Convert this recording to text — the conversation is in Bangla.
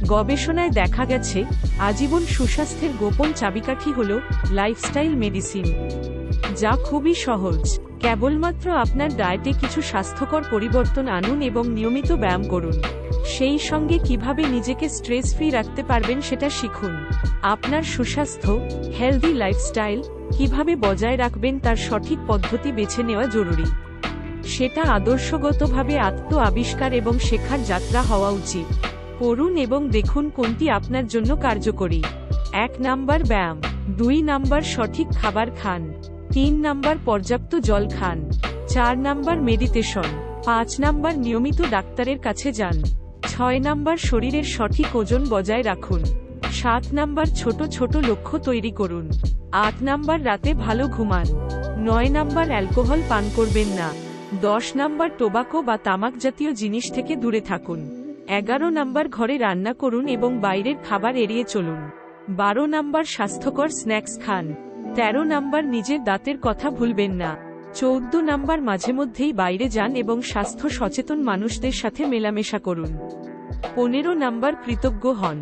গবেষণায় দেখা গেছে, আজীবন সুস্বাস্থ্যের গোপন চাবিকাঠি হল লাইফস্টাইল মেডিসিন, যা খুবই সহজ। কেবলমাত্র আপনার ডায়েটে কিছু স্বাস্থ্যকর পরিবর্তন আনুন এবং নিয়মিত ব্যায়াম করুন। সেই সঙ্গে কিভাবে নিজেকে স্ট্রেস ফ্রি রাখতে পারবেন সেটা শিখুন। আপনার সুস্বাস্থ্য, হেলদি লাইফস্টাইল কিভাবে বজায় রাখবেন তার সঠিক পদ্ধতি বেছে নেওয়া জরুরি। সেটা আদর্শগতভাবে আত্ম-আবিষ্কার এবং শেখার যাত্রা হওয়া উচিত। পড়ুন এবং দেখুন কোনটি আপনার জন্য কার্যকরী। 1 নাম্বার ব্যায়াম, 2 নাম্বার সঠিক খাবার খান, 3 নাম্বার পর্যাপ্ত জল খান, 4 নাম্বার মেডিটেশন, 5 নাম্বার নিয়মিত ডাক্তারের কাছে যান, 6 নাম্বার শরীরের সঠিক ওজন বজায় রাখুন, 7 নাম্বার ছোট ছোট লক্ষ্য তৈরি করুন, 8 নাম্বার রাতে ভালো ঘুমান, 9 নাম্বার অ্যালকোহল পান করবেন না, 10 নাম্বার টোবাকো বা তামাক জাতীয় জিনিস থেকে দূরে থাকুন, 11 নাম্বার ঘরে রান্না করুন এবং বাইরের খাবার এড়িয়ে চলুন, 12 নাম্বার স্বাস্থ্যকর স্ন্যাক্স খান, 13 নাম্বার নিজের দাঁতের কথা ভুলবেন না, 14 নাম্বার মাঝেমধ্যেই বাইরে যান এবং স্বাস্থ্য সচেতন মানুষদের সাথে মেলামেশা করুন, 15 নাম্বার কৃতজ্ঞ হন।